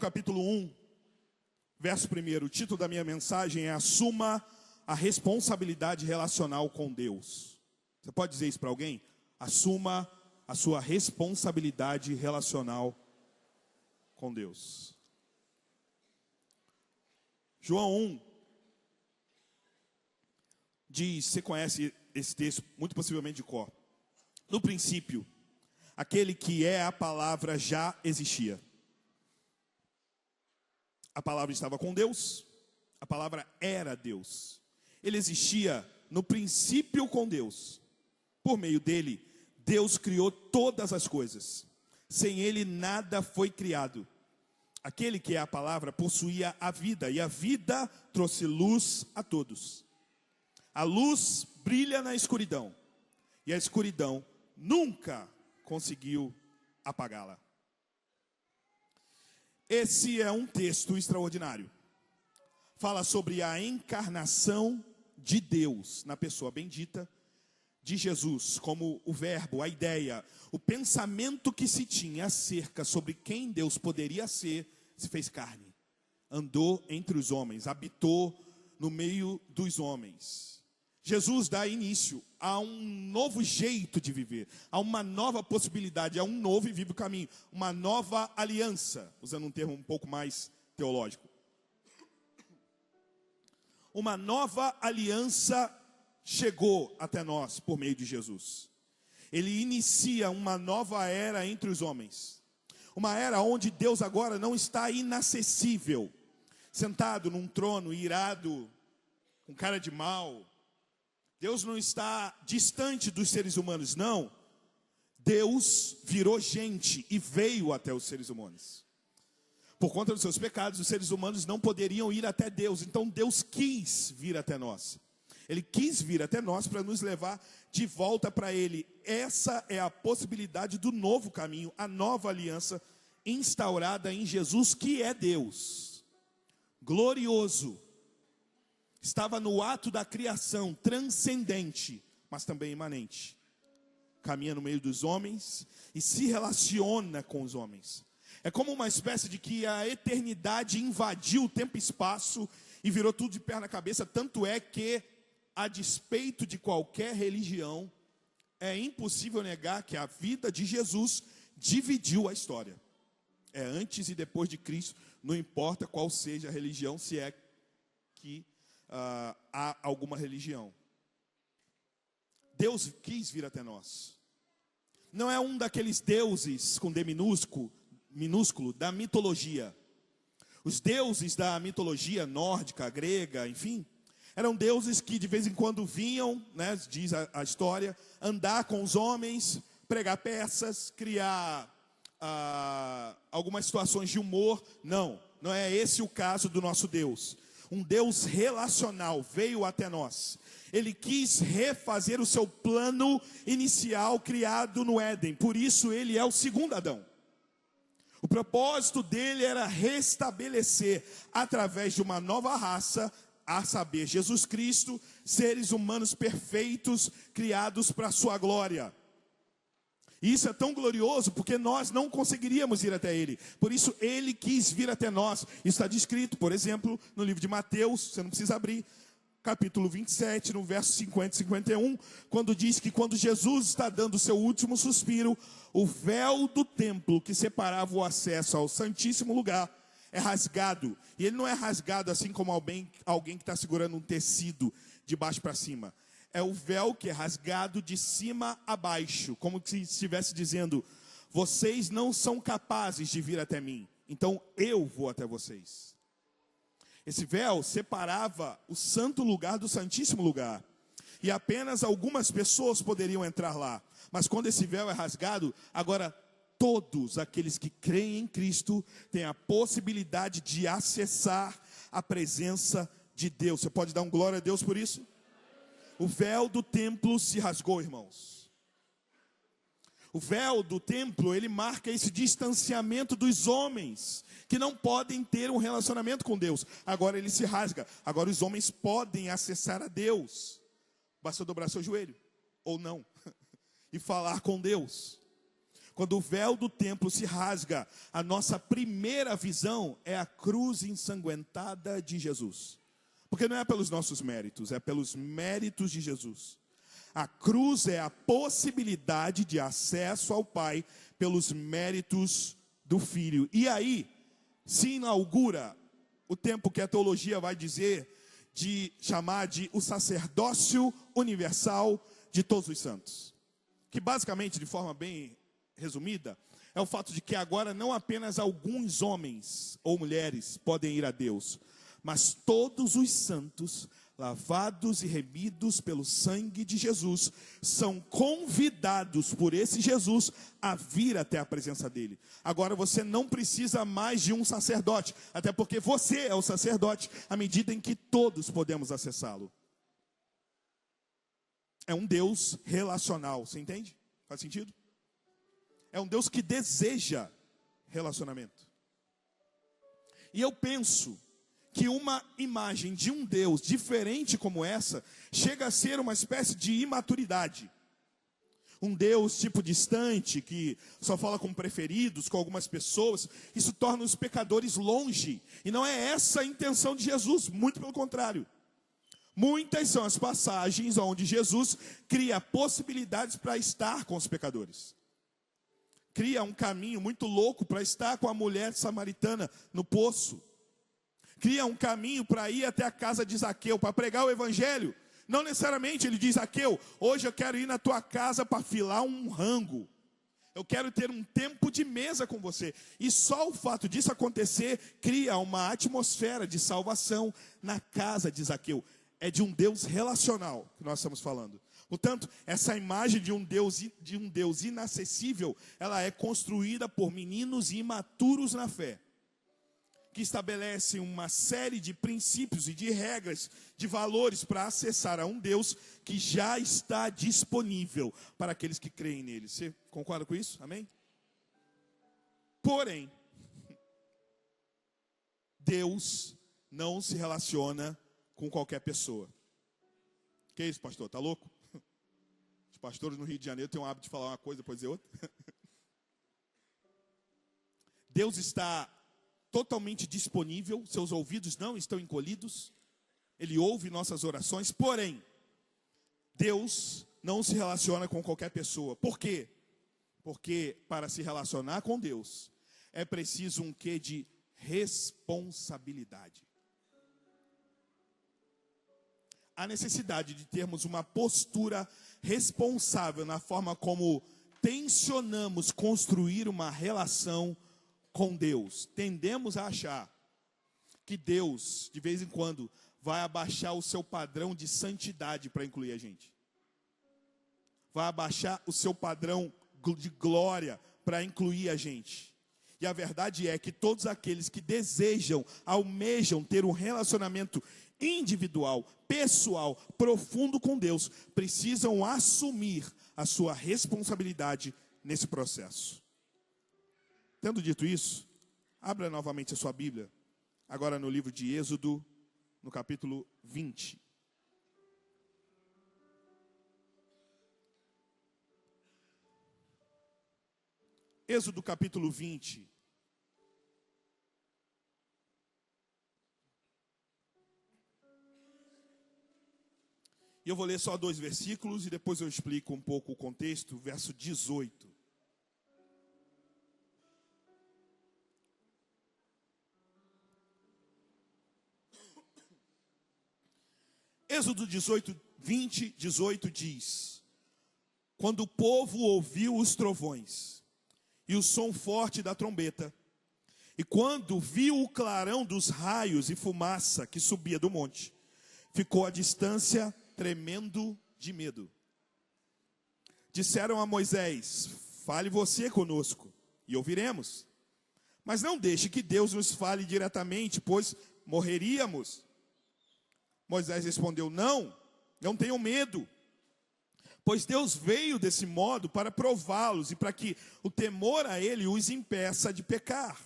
capítulo 1, verso 1. O título da minha mensagem é Assuma a responsabilidade relacional com Deus. Você pode dizer isso para alguém? Assuma a sua responsabilidade relacional com Deus. João 1 diz, você conhece esse texto muito possivelmente de cor. No princípio, aquele que é a palavra já existia. A palavra estava com Deus, a palavra era Deus. Ele existia no princípio com Deus. Por meio dele, Deus criou todas as coisas. Sem ele, nada foi criado. Aquele que é a palavra possuía a vida, e a vida trouxe luz a todos. A luz brilha na escuridão, e a escuridão nunca conseguiu apagá-la. Esse é um texto extraordinário. Fala sobre a encarnação de Deus na pessoa bendita de Jesus, como o verbo, a ideia, o pensamento que se tinha acerca sobre quem Deus poderia ser, se fez carne. Andou entre os homens, habitou no meio dos homens. Jesus dá início a um novo jeito de viver, a uma nova possibilidade, a um novo e vivo caminho, uma nova aliança, usando um termo um pouco mais teológico. Uma nova aliança chegou até nós por meio de Jesus. Ele inicia uma nova era entre os homens. Uma era onde Deus agora não está inacessível, sentado num trono, irado, com cara de mal. Deus não está distante dos seres humanos, não. Deus virou gente e veio até os seres humanos. Por conta dos seus pecados, os seres humanos não poderiam ir até Deus. Então Deus quis vir até nós. Ele quis vir até nós para nos levar de volta para Ele. Essa é a possibilidade do novo caminho, a nova aliança instaurada em Jesus, que é Deus. Glorioso. Estava no ato da criação, transcendente, mas também imanente. Caminha no meio dos homens e se relaciona com os homens. É como uma espécie de que a eternidade invadiu o tempo e espaço e virou tudo de perna cabeça. Tanto é que, a despeito de qualquer religião, é impossível negar que a vida de Jesus dividiu a história. É antes e depois de Cristo, não importa qual seja a religião, se é que há alguma religião. Deus quis vir até nós. Não é um daqueles deuses com D minúsculo da mitologia. Os deuses da mitologia nórdica, grega, enfim, eram deuses que de vez em quando vinham, né, diz a história, andar com os homens, pregar peças, criar algumas situações de humor. Não é esse o caso do nosso Deus. Um Deus relacional veio até nós. Ele quis refazer o seu plano inicial criado no Éden. Por isso ele é o segundo Adão. O propósito dele era restabelecer, através de uma nova raça, a saber, Jesus Cristo, seres humanos perfeitos, criados para a sua glória. E isso é tão glorioso porque nós não conseguiríamos ir até Ele. Por isso Ele quis vir até nós. Isso está descrito, por exemplo, no livro de Mateus, você não precisa abrir, capítulo 27, no verso 50 e 51, quando diz que quando Jesus está dando o seu último suspiro, o véu do templo que separava o acesso ao Santíssimo Lugar é rasgado. E ele não é rasgado assim como alguém que está segurando um tecido de baixo para cima. É o véu que é rasgado de cima a baixo, como se estivesse dizendo: vocês não são capazes de vir até mim, então eu vou até vocês. Esse véu separava o santo lugar do santíssimo lugar, e apenas algumas pessoas poderiam entrar lá. Mas quando esse véu é rasgado, agora todos aqueles que creem em Cristo têm a possibilidade de acessar a presença de Deus. Você pode dar um glória a Deus por isso? O véu do templo se rasgou, irmãos. O véu do templo, ele marca esse distanciamento dos homens, que não podem ter um relacionamento com Deus. Agora ele se rasga. Agora os homens podem acessar a Deus. Basta dobrar seu joelho, ou não, e falar com Deus. quando o véu do templo se rasga, a nossa primeira visão é a cruz ensanguentada de Jesus. Porque não é pelos nossos méritos, é pelos méritos de Jesus. A cruz é a possibilidade de acesso ao Pai pelos méritos do Filho. E aí se inaugura o tempo que a teologia vai dizer, de chamar de o sacerdócio universal de todos os santos. Que basicamente, de forma bem resumida, é o fato de que agora não apenas alguns homens ou mulheres podem ir a Deus, mas todos os santos, lavados e remidos pelo sangue de Jesus, são convidados por esse Jesus a vir até a presença dele. Agora você não precisa mais de um sacerdote, até porque você é o sacerdote, à medida em que todos podemos acessá-lo. É um Deus relacional, você entende? Faz sentido? É um Deus que deseja relacionamento. E eu penso que uma imagem de um Deus diferente como essa chega a ser uma espécie de imaturidade. Um Deus tipo distante, que só fala com preferidos, com algumas pessoas, isso torna os pecadores longe. E não é essa a intenção de Jesus, muito pelo contrário. Muitas são as passagens onde Jesus cria possibilidades para estar com os pecadores. Cria um caminho muito louco para estar com a mulher samaritana no poço. Cria um caminho para ir até a casa de Zaqueu, para pregar o evangelho. Não necessariamente ele diz: Zaqueu, hoje eu quero ir na tua casa para filar um rango. Eu quero ter um tempo de mesa com você. E só o fato disso acontecer cria uma atmosfera de salvação na casa de Zaqueu. É de um Deus relacional que nós estamos falando. Portanto, essa imagem de um Deus inacessível, ela é construída por meninos imaturos na fé, que estabelecem uma série de princípios e de regras, de valores para acessar a um Deus que já está disponível para aqueles que creem nele. Você concorda com isso? Amém? Porém, Deus não se relaciona com qualquer pessoa. Que isso, pastor? Tá louco? Os pastores no Rio de Janeiro têm o hábito de falar uma coisa e depois dizer outra. Deus está totalmente disponível, seus ouvidos não estão encolhidos, Ele ouve nossas orações, porém, Deus não se relaciona com qualquer pessoa. Por quê? Porque para se relacionar com Deus, é preciso um quê de responsabilidade. A necessidade de termos uma postura responsável na forma como tensionamos construir uma relação com Deus. Tendemos a achar que Deus, de vez em quando, vai abaixar o seu padrão de santidade para incluir a gente. Vai abaixar o seu padrão de glória para incluir a gente. E a verdade é que todos aqueles que desejam, almejam ter um relacionamento individual, pessoal, profundo com Deus, precisam assumir a sua responsabilidade nesse processo. Tendo dito isso, abra novamente a sua Bíblia, agora no livro de Êxodo, no capítulo 20. Êxodo capítulo 20. E eu vou ler só 2 versículos e depois eu explico um pouco o contexto, verso 18. Êxodo 18 diz: quando o povo ouviu os trovões e o som forte da trombeta, e quando viu o clarão dos raios e fumaça que subia do monte, ficou à distância, tremendo de medo. Disseram a Moisés: fale você conosco e ouviremos, mas não deixe que Deus nos fale diretamente, pois morreríamos. Moisés respondeu: não tenham medo, pois Deus veio desse modo para prová-los e para que o temor a Ele os impeça de pecar.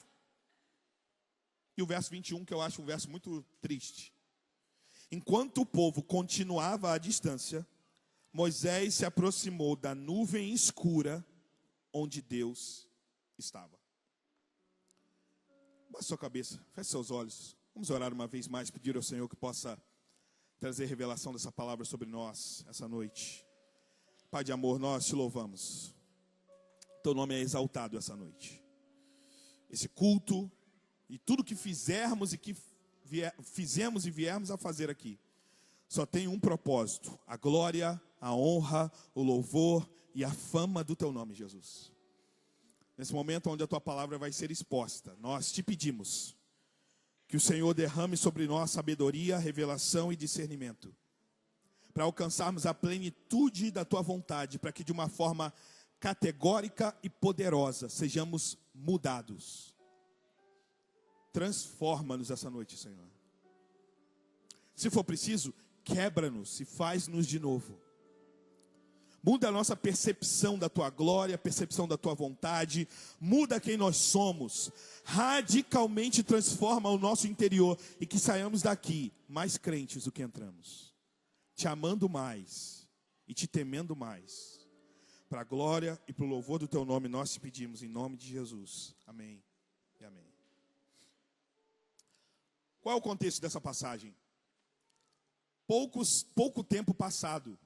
E o verso 21, que eu acho um verso muito triste. Enquanto o povo continuava à distância, Moisés se aproximou da nuvem escura onde Deus estava. Baixe sua cabeça, feche seus olhos. Vamos orar uma vez mais, pedir ao Senhor que possa trazer revelação dessa palavra sobre nós essa noite. Pai de amor, nós te louvamos. Teu nome é exaltado essa noite. Esse culto e tudo que fizermos e que fizemos e viermos a fazer aqui, só tem um propósito: a glória, a honra, o louvor e a fama do teu nome, Jesus. Nesse momento onde a tua palavra vai ser exposta, nós te pedimos que o Senhor derrame sobre nós sabedoria, revelação e discernimento, para alcançarmos a plenitude da tua vontade, para que de uma forma categórica e poderosa sejamos mudados. Transforma-nos essa noite, Senhor. Se for preciso, quebra-nos e faz-nos de novo. Muda a nossa percepção da tua glória, a percepção da tua vontade. Muda quem nós somos. Radicalmente transforma o nosso interior e que saiamos daqui mais crentes do que entramos. Te amando mais e te temendo mais. Para a glória e para o louvor do teu nome nós te pedimos em nome de Jesus. Amém e amém. Qual é o contexto dessa passagem? Pouco tempo passado,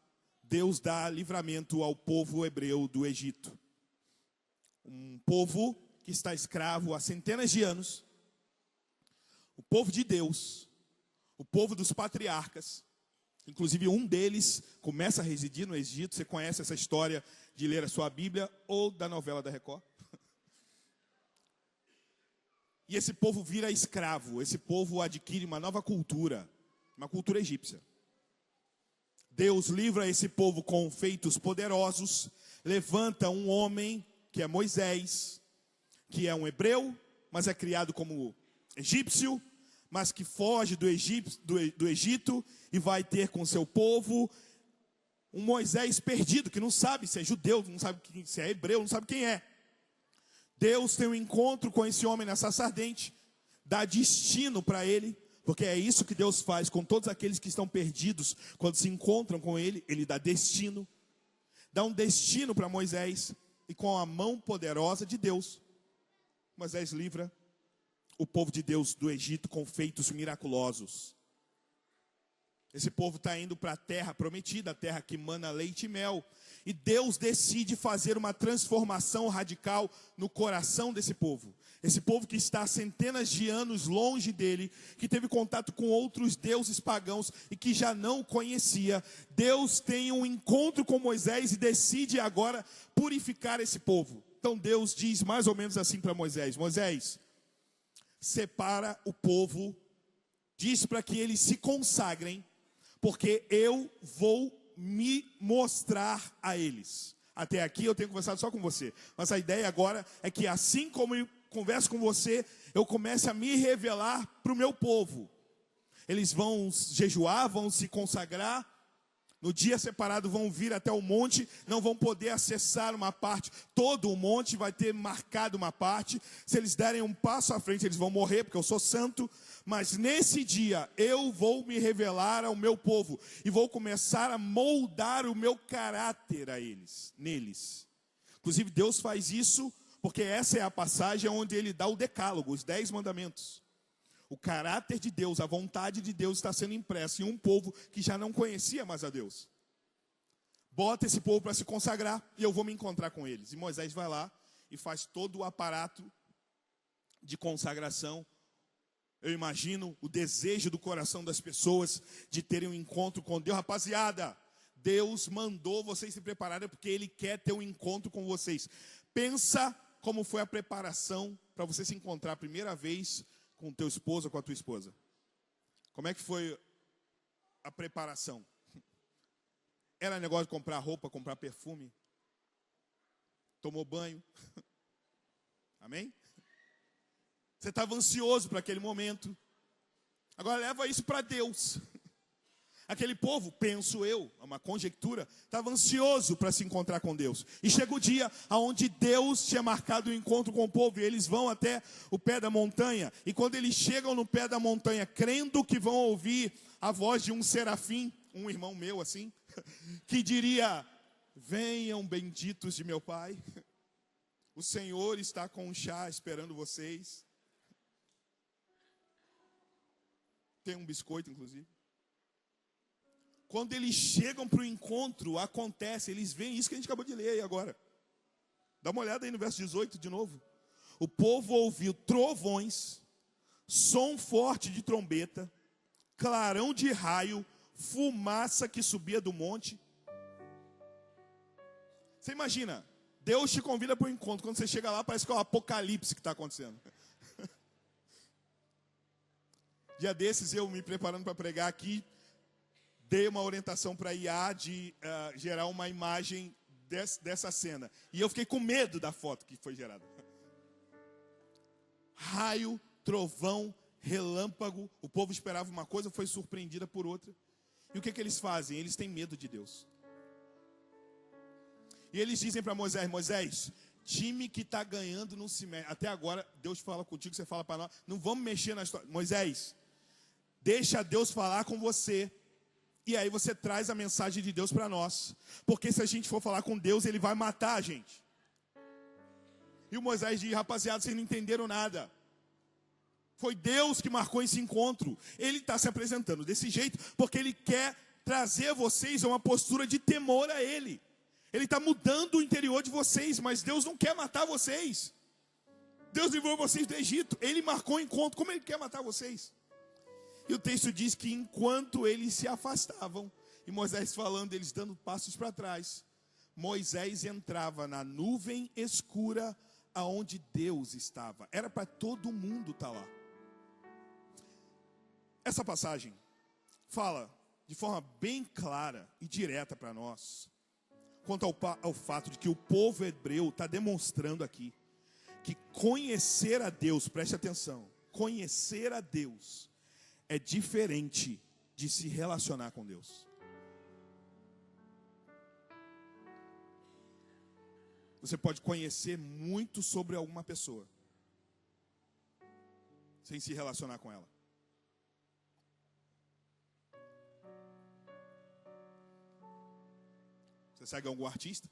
Deus dá livramento ao povo hebreu do Egito. Um povo que está escravo há centenas de anos. O povo de Deus. O povo dos patriarcas. Inclusive um deles começa a residir no Egito. Você conhece essa história de ler a sua Bíblia ou da novela da Record? E esse povo vira escravo. Esse povo adquire uma nova cultura. Uma cultura egípcia. Deus livra esse povo com feitos poderosos, levanta um homem, que é Moisés, que é um hebreu, mas é criado como egípcio, mas que foge do Egito e vai ter com seu povo um Moisés perdido, que não sabe se é judeu, não sabe se é hebreu, não sabe quem é. Deus tem um encontro com esse homem na sarça ardente, dá destino para ele, porque é isso que Deus faz com todos aqueles que estão perdidos. Quando se encontram com Ele, Ele dá destino. Dá um destino para Moisés. E com a mão poderosa de Deus, Moisés livra o povo de Deus do Egito com feitos miraculosos. Esse povo está indo para a terra prometida, a terra que mana leite e mel. E Deus decide fazer uma transformação radical no coração desse povo. Esse povo que está há centenas de anos longe dele, que teve contato com outros deuses pagãos e que já não conhecia. Deus tem um encontro com Moisés e decide agora purificar esse povo. Então Deus diz mais ou menos assim para Moisés: Moisés, separa o povo, diz para que eles se consagrem, porque eu vou me mostrar a eles. Até aqui eu tenho conversado só com você, mas a ideia agora é que assim como eu converso com você, eu comece a me revelar para o meu povo. Eles vão jejuar, vão se consagrar, no dia separado vão vir até o monte, não vão poder acessar uma parte, todo o monte vai ter marcado uma parte. Se eles derem um passo à frente, eles vão morrer, porque eu sou santo. Mas nesse dia, eu vou me revelar ao meu povo, e vou começar a moldar o meu caráter a eles, neles. Inclusive Deus faz isso, porque essa é a passagem onde ele dá o decálogo, os 10 mandamentos. O caráter de Deus, a vontade de Deus está sendo impressa em um povo que já não conhecia mais a Deus. Bota esse povo para se consagrar e eu vou me encontrar com eles. E Moisés vai lá e faz todo o aparato de consagração. Eu imagino o desejo do coração das pessoas de terem um encontro com Deus. Rapaziada, Deus mandou vocês se prepararem porque Ele quer ter um encontro com vocês. Pensa como foi a preparação para você se encontrar a primeira vez com o teu esposo ou com a tua esposa. Como é que foi a preparação? Era negócio de comprar roupa, comprar perfume? Tomou banho? Amém? Você estava ansioso para aquele momento. Agora leva isso para Deus. Aquele povo, penso eu, é uma conjectura, estava ansioso para se encontrar com Deus. E chega o dia onde Deus tinha marcado o encontro com o povo, e eles vão até o pé da montanha. E quando eles chegam no pé da montanha, crendo que vão ouvir a voz de um serafim, um irmão meu assim, que diria: venham benditos de meu Pai. O Senhor está com um chá esperando vocês. Tem um biscoito, inclusive. Quando eles chegam para o encontro, acontece, eles veem isso que a gente acabou de ler aí agora. Dá uma olhada aí no verso 18 de novo. O povo ouviu trovões, som forte de trombeta, clarão de raio, fumaça que subia do monte. Você imagina, Deus te convida para o encontro. Quando você chega lá, parece que é o apocalipse que está acontecendo. Dia desses, eu me preparando para pregar aqui, dei uma orientação para a IA de gerar uma imagem dessa cena. E eu fiquei com medo da foto que foi gerada. Raio, trovão, relâmpago. O povo esperava uma coisa, foi surpreendida por outra. E o que eles fazem? Eles têm medo de Deus. E eles dizem para Moisés: Moisés, time que está ganhando não se mexe. Até agora, Deus fala contigo, você fala para nós. Não vamos mexer na história. Moisés, deixa Deus falar com você. E aí você traz a mensagem de Deus para nós. Porque se a gente for falar com Deus, Ele vai matar a gente. E o Moisés diz: rapaziada, vocês não entenderam nada. Foi Deus que marcou esse encontro. Ele está se apresentando desse jeito porque Ele quer trazer vocês a uma postura de temor a Ele. Ele está mudando o interior de vocês, mas Deus não quer matar vocês. Deus livrou vocês do Egito. Ele marcou o encontro. Como Ele quer matar vocês? E o texto diz que enquanto eles se afastavam, e Moisés falando, eles dando passos para trás, Moisés entrava na nuvem escura aonde Deus estava. Era para todo mundo estar lá. Essa passagem fala de forma bem clara e direta para nós, quanto ao fato de que o povo hebreu está demonstrando aqui que conhecer a Deus, preste atenção, conhecer a Deus é diferente de se relacionar com Deus. Você pode conhecer muito sobre alguma pessoa sem se relacionar com ela. Você segue algum artista?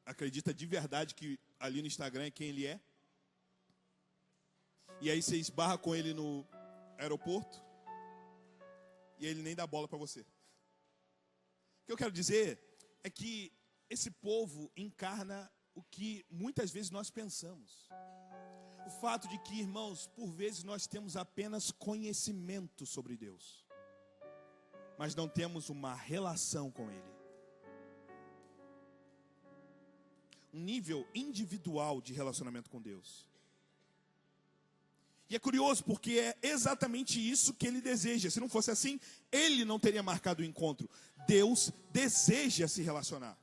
Acredita de verdade que ali no Instagram é quem ele é? E aí você esbarra com ele no aeroporto e ele nem dá bola para você. O que eu quero dizer é que esse povo encarna o que muitas vezes nós pensamos. O fato de que, irmãos, por vezes nós temos apenas conhecimento sobre Deus, mas não temos uma relação com Ele. Um nível individual de relacionamento com Deus. E é curioso porque é exatamente isso que Ele deseja. Se não fosse assim, Ele não teria marcado o encontro. Deus deseja se relacionar.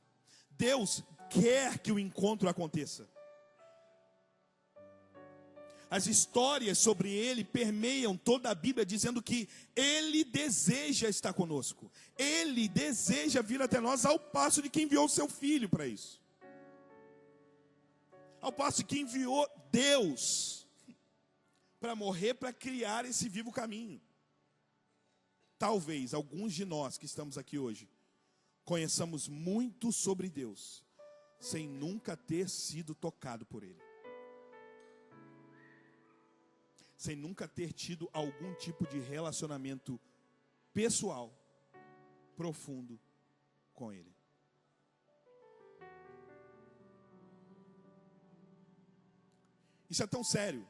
Deus quer que o encontro aconteça. As histórias sobre Ele permeiam toda a Bíblia, dizendo que Ele deseja estar conosco. Ele deseja vir até nós, ao passo de que enviou o seu Filho para isso. Ao passo que enviou Deus para morrer, para criar esse vivo caminho. Talvez alguns de nós que estamos aqui hoje conheçamos muito sobre Deus, sem nunca ter sido tocado por Ele. Sem nunca ter tido algum tipo de relacionamento pessoal, profundo com Ele. Isso é tão sério,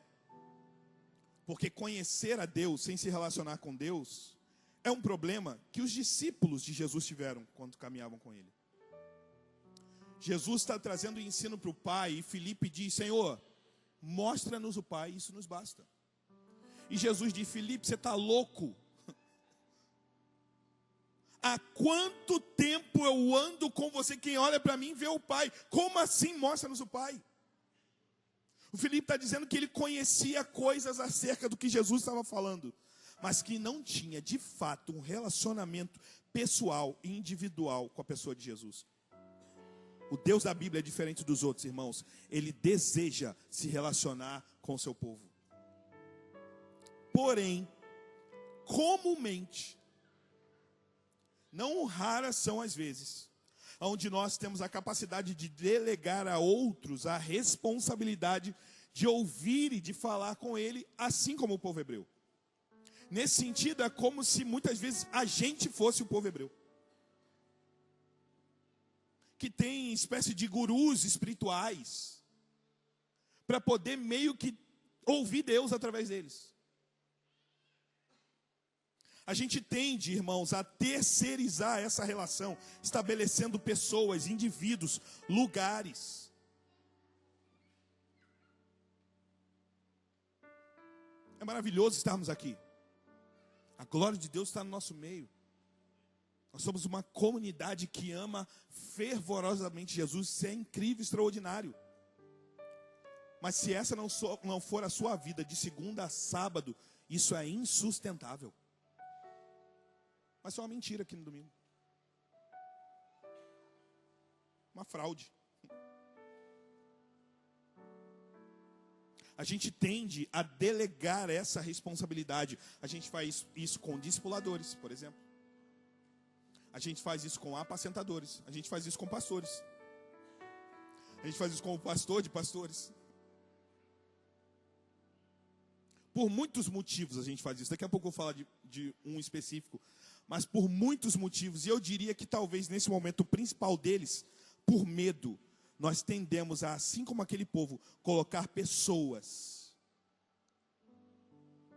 porque conhecer a Deus sem se relacionar com Deus é um problema que os discípulos de Jesus tiveram quando caminhavam com Ele. Jesus está trazendo o ensino para o Pai e Filipe diz: Senhor, mostra-nos o Pai, isso nos basta. E Jesus diz: Filipe, você está louco? Há quanto tempo eu ando com você? Quem olha para mim vê o Pai. Como assim mostra-nos o Pai? O Filipe está dizendo que ele conhecia coisas acerca do que Jesus estava falando, mas que não tinha de fato um relacionamento pessoal e individual com a pessoa de Jesus. O Deus da Bíblia é diferente dos outros, irmãos. Ele deseja se relacionar com o seu povo. Porém, comumente, não raras são as vezes, onde nós temos a capacidade de delegar a outros a responsabilidade de ouvir e de falar com ele, assim como o povo hebreu. Nesse sentido, é como se muitas vezes a gente fosse o povo hebreu, que tem espécie de gurus espirituais, para poder meio que ouvir Deus através deles. A gente tende, irmãos, a terceirizar essa relação, estabelecendo pessoas, indivíduos, lugares. É maravilhoso estarmos aqui. A glória de Deus está no nosso meio. Nós somos uma comunidade que ama fervorosamente Jesus. Isso é incrível, extraordinário. Mas se essa não for a sua vida de segunda a sábado, isso é insustentável. Mas é uma mentira aqui no domingo. Uma fraude. A gente tende a delegar essa responsabilidade. A gente faz isso com discipuladores, por exemplo. A gente faz isso com apacentadores. A gente faz isso com pastores. A gente faz isso com o pastor de pastores. Por muitos motivos a gente faz isso. Daqui a pouco eu vou falar de um específico. Mas por muitos motivos. E eu diria que talvez nesse momento o principal deles, por medo, nós tendemos a, assim como aquele povo, colocar pessoas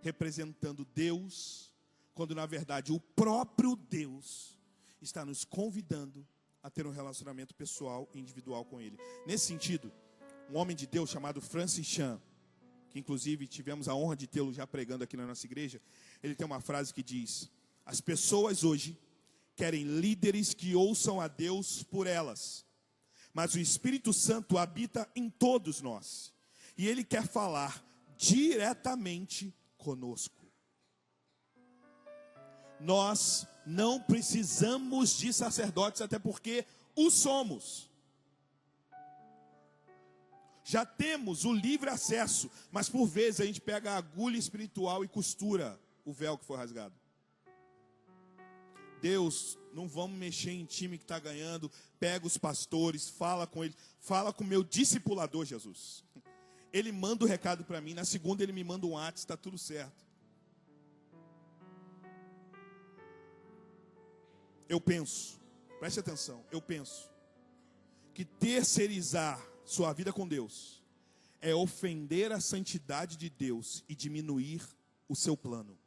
representando Deus, quando na verdade o próprio Deus está nos convidando a ter um relacionamento pessoal e individual com Ele. Nesse sentido, um homem de Deus chamado Francis Chan, que inclusive tivemos a honra de tê-lo já pregando aqui na nossa igreja, ele tem uma frase que diz: as pessoas hoje querem líderes que ouçam a Deus por elas, mas o Espírito Santo habita em todos nós, e Ele quer falar diretamente conosco. Nós não precisamos de sacerdotes, até porque o somos. Já temos o livre acesso, mas por vezes a gente pega a agulha espiritual e costura o véu que foi rasgado. Deus, não vamos mexer em time que está ganhando. Pega os pastores, fala com eles. Fala com o meu discipulador, Jesus. Ele manda o recado para mim. Na segunda ele me manda um WhatsApp, está tudo certo. Eu penso, preste atenção, eu penso que terceirizar sua vida com Deus é ofender a santidade de Deus e diminuir o seu plano.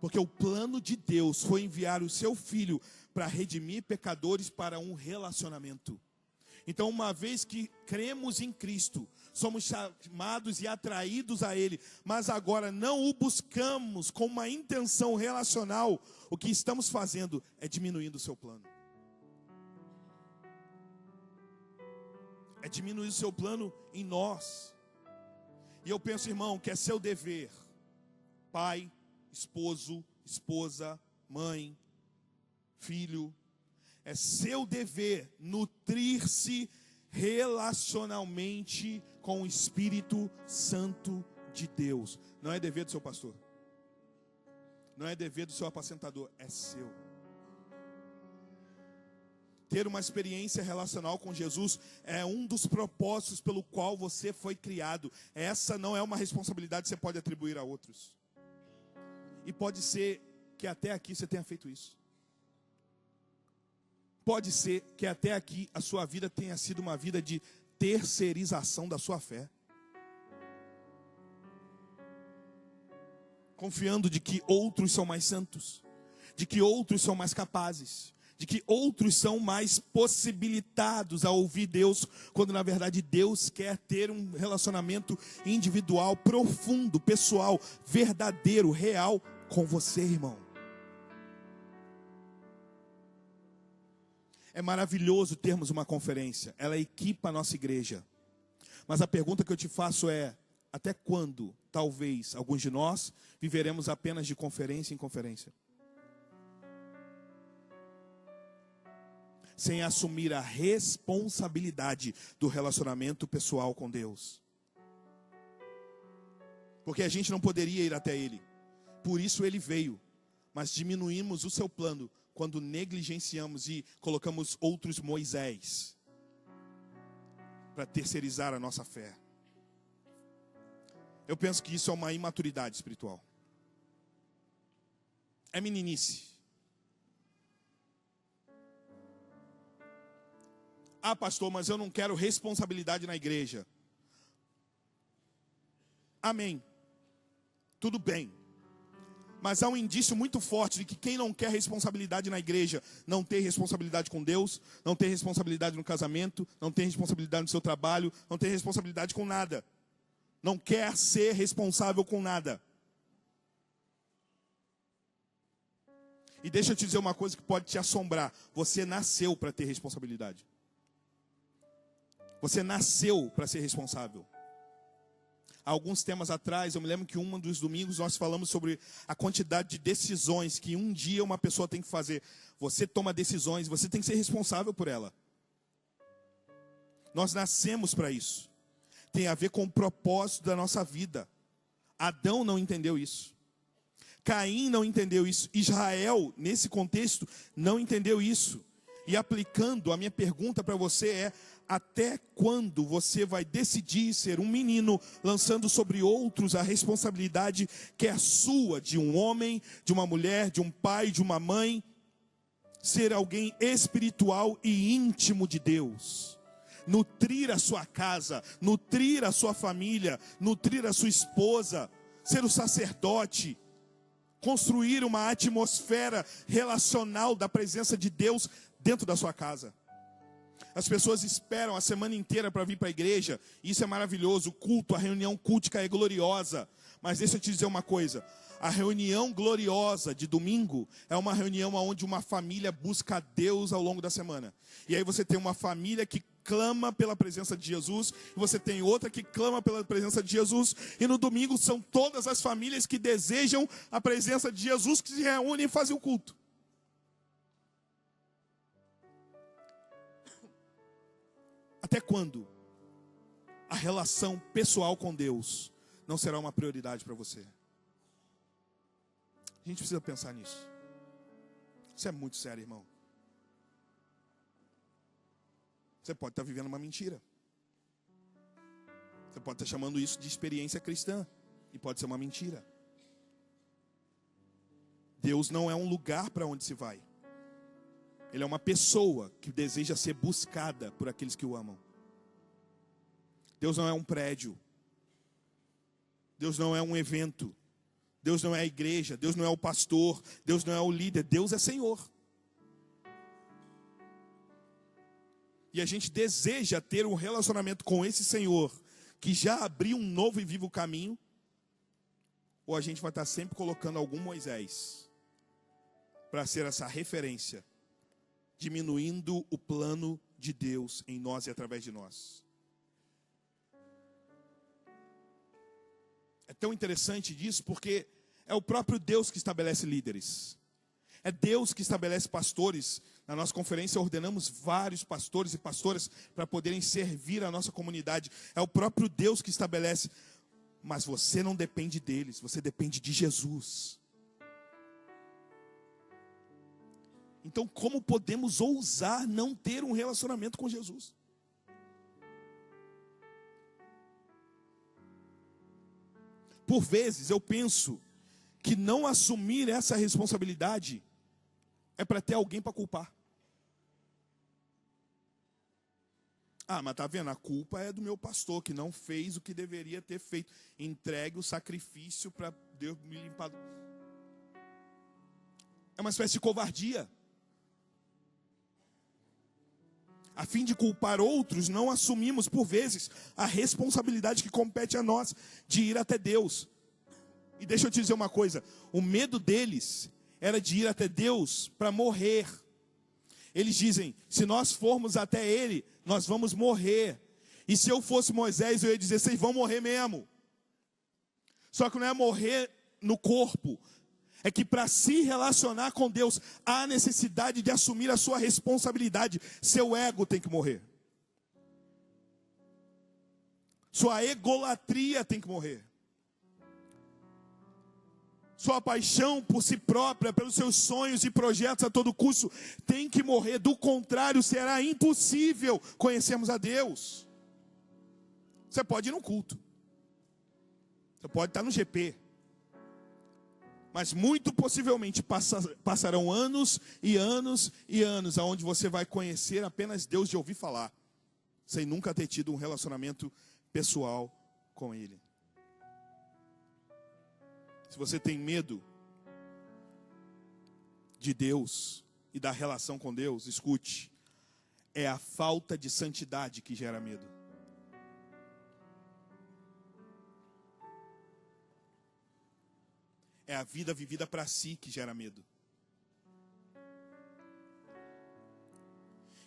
Porque o plano de Deus foi enviar o seu Filho para redimir pecadores para um relacionamento. Então, uma vez que cremos em Cristo, somos chamados e atraídos a Ele, mas agora não o buscamos com uma intenção relacional, o que estamos fazendo é diminuindo o seu plano. É diminuir o seu plano em nós. E eu penso, irmão, que é seu dever, pai, esposo, esposa, mãe, filho, é seu dever nutrir-se relacionalmente com o Espírito Santo de Deus. Não é dever do seu pastor, não é dever do seu apacentador, é seu. Ter uma experiência relacional com Jesus é um dos propósitos pelo qual você foi criado. Essa não é uma responsabilidade que você pode atribuir a outros. E pode ser que até aqui você tenha feito isso. Pode ser que até aqui a sua vida tenha sido uma vida de terceirização da sua fé. Confiando de que outros são mais santos, de que outros são mais capazes, de que outros são mais possibilitados a ouvir Deus, quando na verdade Deus quer ter um relacionamento individual, profundo, pessoal, verdadeiro, real com você, irmão. É maravilhoso termos uma conferência, ela equipa a nossa igreja. Mas a pergunta que eu te faço é: até quando, talvez, alguns de nós viveremos apenas de conferência em conferência? Sem assumir a responsabilidade do relacionamento pessoal com Deus. Porque a gente não poderia ir até Ele. Por isso Ele veio. Mas diminuímos o seu plano quando negligenciamos e colocamos outros Moisés para terceirizar a nossa fé. Eu penso que isso é uma imaturidade espiritual. É meninice. Ah, pastor, mas eu não quero responsabilidade na igreja. Amém. Tudo bem. Mas há um indício muito forte de que quem não quer responsabilidade na igreja não tem responsabilidade com Deus, não tem responsabilidade no casamento, não tem responsabilidade no seu trabalho, não tem responsabilidade com nada. Não quer ser responsável com nada. E deixa eu te dizer uma coisa que pode te assombrar. Você nasceu para ter responsabilidade. Você nasceu para ser responsável. Há alguns temas atrás, eu me lembro que um dos domingos nós falamos sobre a quantidade de decisões que um dia uma pessoa tem que fazer. Você toma decisões, você tem que ser responsável por ela. Nós nascemos para isso. Tem a ver com o propósito da nossa vida. Adão não entendeu isso. Caim não entendeu isso. Israel, nesse contexto, não entendeu isso. E aplicando, a minha pergunta para você é: até quando você vai decidir ser um menino, lançando sobre outros a responsabilidade que é sua, de um homem, de uma mulher, de um pai, de uma mãe, ser alguém espiritual e íntimo de Deus? Nutrir a sua casa, nutrir a sua família, nutrir a sua esposa, ser o sacerdote, construir uma atmosfera relacional da presença de Deus dentro da sua casa. As pessoas esperam a semana inteira para vir para a igreja. Isso é maravilhoso. O culto, a reunião cultica é gloriosa. Mas deixa eu te dizer uma coisa. A reunião gloriosa de domingo é uma reunião onde uma família busca a Deus ao longo da semana. E aí você tem uma família que clama pela presença de Jesus, e você tem outra que clama pela presença de Jesus, e no domingo são todas as famílias que desejam a presença de Jesus que se reúnem e fazem o culto. Até quando a relação pessoal com Deus não será uma prioridade para você? A gente precisa pensar nisso. Isso é muito sério, irmão. Você pode estar vivendo uma mentira. Você pode estar chamando isso de experiência cristã. E pode ser uma mentira. Deus não é um lugar para onde se vai. Ele é uma pessoa que deseja ser buscada por aqueles que o amam. Deus não é um prédio. Deus não é um evento. Deus não é a igreja. Deus não é o pastor. Deus não é o líder. Deus é Senhor. E a gente deseja ter um relacionamento com esse Senhor, que já abriu um novo e vivo caminho, ou a gente vai estar sempre colocando algum Moisés para ser essa referência, diminuindo o plano de Deus em nós e através de nós. É tão interessante disso porque é o próprio Deus que estabelece líderes. É Deus que estabelece pastores. Na nossa conferência ordenamos vários pastores e pastoras para poderem servir a nossa comunidade. É o próprio Deus que estabelece. Mas você não depende deles, você depende de Jesus. Então, como podemos ousar não ter um relacionamento com Jesus? Por vezes eu penso que não assumir essa responsabilidade é para ter alguém para culpar. Ah, mas tá vendo? A culpa é do meu pastor, que não fez o que deveria ter feito. Entregue o sacrifício para Deus me limpar. É uma espécie de covardia. A fim de culpar outros, não assumimos, por vezes, a responsabilidade que compete a nós de ir até Deus. E deixa eu te dizer uma coisa. O medo deles era de ir até Deus para morrer. Eles dizem, se nós formos até Ele, nós vamos morrer. E se eu fosse Moisés, eu ia dizer, vocês vão morrer mesmo. Só que não é morrer no corpo. É que para se relacionar com Deus, há necessidade de assumir a sua responsabilidade. Seu ego tem que morrer. Sua egolatria tem que morrer. Sua paixão por si própria, pelos seus sonhos e projetos a todo custo, tem que morrer. Do contrário, será impossível conhecermos a Deus. Você pode ir no culto. Você pode estar no GP. Mas muito possivelmente passarão anos e anos e anos, onde você vai conhecer apenas Deus de ouvir falar, sem nunca ter tido um relacionamento pessoal com Ele. Se você tem medo de Deus e da relação com Deus, escute, é a falta de santidade que gera medo. É a vida vivida para si que gera medo.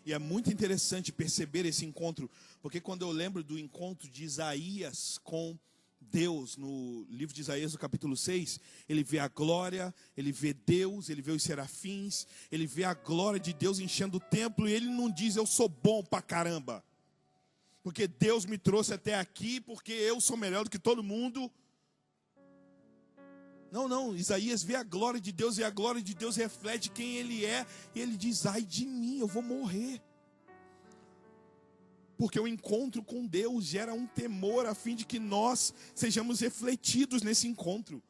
E é muito interessante perceber esse encontro, porque quando eu lembro do encontro de Isaías com Deus, no livro de Isaías, no capítulo 6, ele vê a glória, ele vê Deus, ele vê os serafins, ele vê a glória de Deus enchendo o templo, e ele não diz, eu sou bom pra caramba, porque Deus me trouxe até aqui, porque eu sou melhor do que todo mundo. Não, Isaías vê a glória de Deus, e a glória de Deus reflete quem Ele é, e ele diz, ai de mim, eu vou morrer. Porque o encontro com Deus gera um temor, a fim de que nós sejamos refletidos nesse encontro.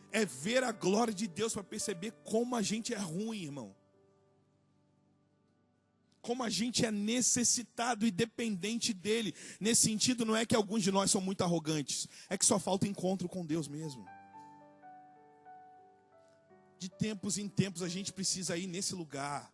É ver a glória de Deus para perceber como a gente é ruim, irmão. Como a gente é necessitado e dependente dEle. Nesse sentido, não é que alguns de nós são muito arrogantes, é que só falta encontro com Deus mesmo. De tempos em tempos a gente precisa ir nesse lugar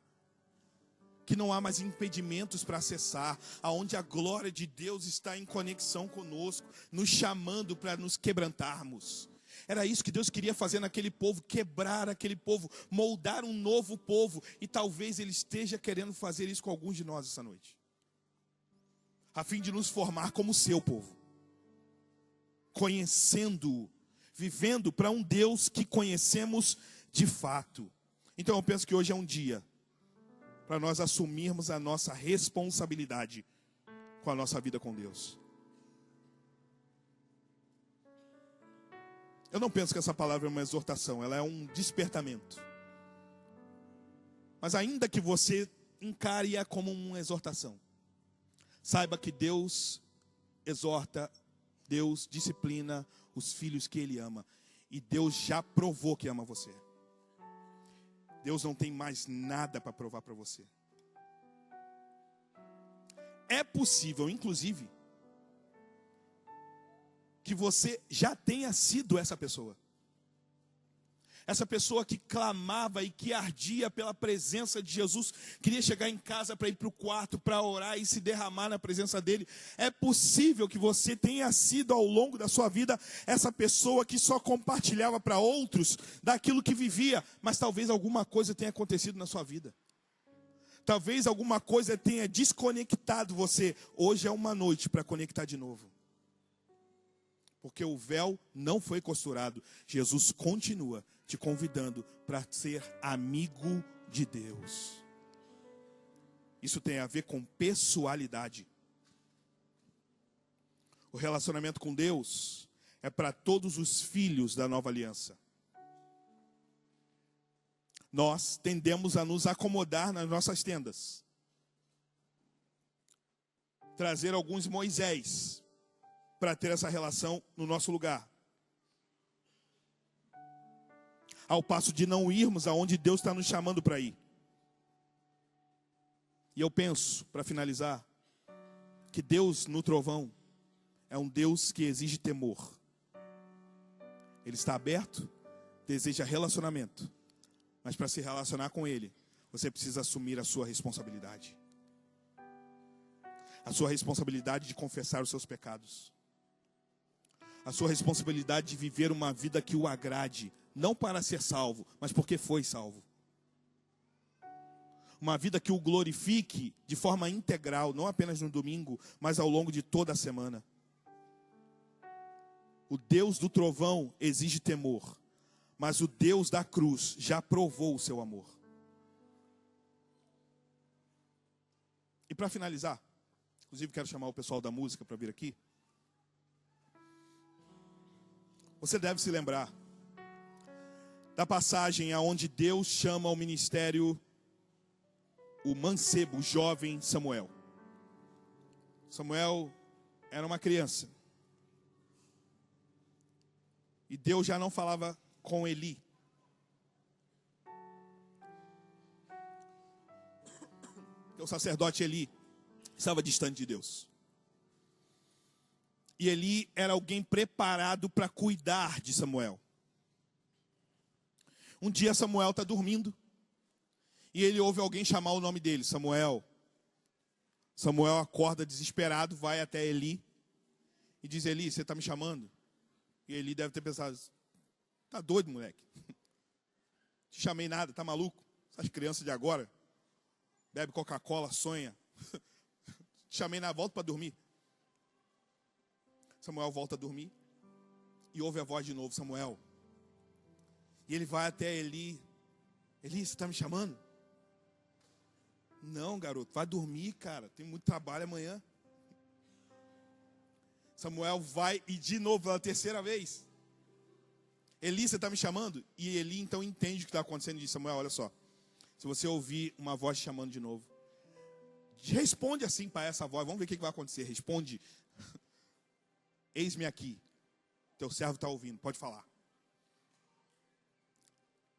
que não há mais impedimentos para acessar, aonde a glória de Deus está em conexão conosco, nos chamando para nos quebrantarmos. Era isso que Deus queria fazer naquele povo, quebrar aquele povo, moldar um novo povo, e talvez Ele esteja querendo fazer isso com alguns de nós essa noite, a fim de nos formar como seu povo, conhecendo, vivendo para um Deus que conhecemos de fato. Então eu penso que hoje é um dia para nós assumirmos a nossa responsabilidade com a nossa vida com Deus. Eu não penso que essa palavra é uma exortação, ela é um despertamento. Mas ainda que você encare-a como uma exortação, saiba que Deus exorta, Deus disciplina os filhos que Ele ama. E Deus já provou que ama você. Deus não tem mais nada para provar para você. É possível, inclusive, que você já tenha sido essa pessoa. Essa pessoa que clamava e que ardia pela presença de Jesus, queria chegar em casa para ir para o quarto, para orar e se derramar na presença dele. É possível que você tenha sido ao longo da sua vida essa pessoa que só compartilhava para outros daquilo que vivia, mas talvez alguma coisa tenha acontecido na sua vida. Talvez alguma coisa tenha desconectado você. Hoje é uma noite para conectar de novo. Porque o véu não foi costurado. Jesus continua te convidando para ser amigo de Deus. Isso tem a ver com pessoalidade. O relacionamento com Deus é para todos os filhos da nova aliança. Nós tendemos a nos acomodar nas nossas tendas. Trazer alguns Moisés para ter essa relação no nosso lugar. Ao passo de não irmos aonde Deus está nos chamando para ir. E eu penso, para finalizar, que Deus no trovão é um Deus que exige temor. Ele está aberto, deseja relacionamento. Mas para se relacionar com Ele, você precisa assumir a sua responsabilidade. A sua responsabilidade de confessar os seus pecados. A sua responsabilidade de viver uma vida que o agrade. Não para ser salvo, mas porque foi salvo. Uma vida que o glorifique de forma integral, não apenas no domingo, mas ao longo de toda a semana. O Deus do trovão exige temor, mas o Deus da cruz já provou o seu amor. E para finalizar, inclusive quero chamar o pessoal da música para vir aqui. Você deve se lembrar da passagem aonde Deus chama ao ministério o mancebo, o jovem Samuel. Samuel era uma criança. E Deus já não falava com Eli. O sacerdote Eli estava distante de Deus. E Eli era alguém preparado para cuidar de Samuel. Um dia Samuel está dormindo. E ele ouve alguém chamar o nome dele, Samuel. Samuel acorda desesperado, vai até Eli. E diz, Eli, você está me chamando? E Eli deve ter pensado, tá doido, moleque? Te chamei nada, tá maluco? Essas crianças de agora, bebe Coca-Cola, sonha. Te chamei nada, volta para dormir. Samuel volta a dormir. E ouve a voz de novo, Samuel. E ele vai até Eli. Eli, você está me chamando? Não, garoto, vai dormir, cara. Tem muito trabalho amanhã. Samuel vai e de novo, pela terceira vez. Eli, você está me chamando? E Eli então entende o que está acontecendo e diz, Samuel, olha só. Se você ouvir uma voz te chamando de novo, responde assim para essa voz. Vamos ver o que vai acontecer. Responde. Eis-me aqui. Teu servo está ouvindo, pode falar.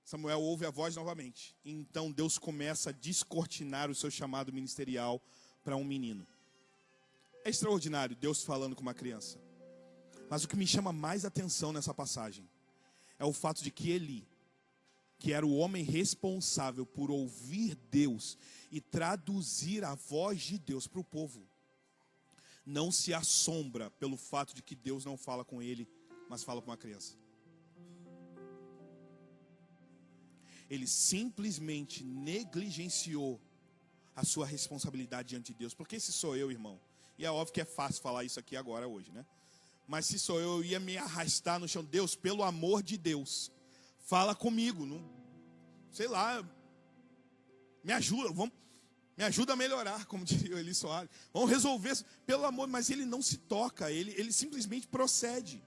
Samuel ouve a voz novamente. E então Deus começa a descortinar o seu chamado ministerial para um menino. É extraordinário Deus falando com uma criança. Mas o que me chama mais atenção nessa passagem é o fato de que Eli, que era o homem responsável por ouvir Deus e traduzir a voz de Deus para o povo, não se assombra pelo fato de que Deus não fala com ele, mas fala com uma criança. Ele simplesmente negligenciou a sua responsabilidade diante de Deus. Porque se sou eu, irmão, e é óbvio que é fácil falar isso aqui agora, hoje, né? Mas se sou eu ia me arrastar no chão. Deus, pelo amor de Deus, fala comigo. Não, sei lá, me ajuda, me ajuda a melhorar, como diria o Eli Soares. Vamos resolver isso, pelo amor, mas ele não se toca, ele simplesmente procede.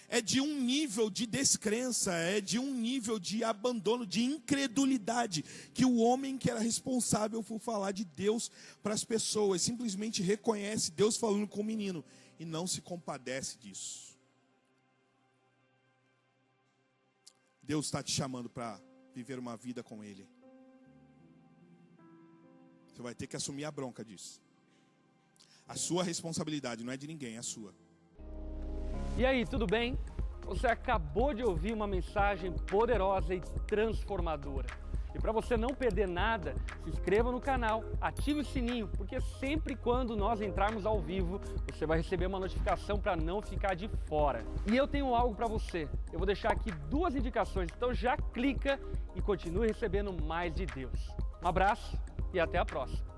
É de um nível de descrença, é de um nível de abandono, de incredulidade, que o homem que era responsável por falar de Deus para as pessoas, simplesmente reconhece Deus falando com o menino e não se compadece disso. Deus está te chamando para viver uma vida com Ele. Você vai ter que assumir a bronca disso. A sua responsabilidade não é de ninguém, é a sua. E aí, tudo bem? Você acabou de ouvir uma mensagem poderosa e transformadora. E para você não perder nada, se inscreva no canal, ative o sininho, porque sempre quando nós entrarmos ao vivo, você vai receber uma notificação para não ficar de fora. E eu tenho algo para você. Eu vou deixar aqui 2 indicações, então já clica e continue recebendo mais de Deus. Um abraço e até a próxima.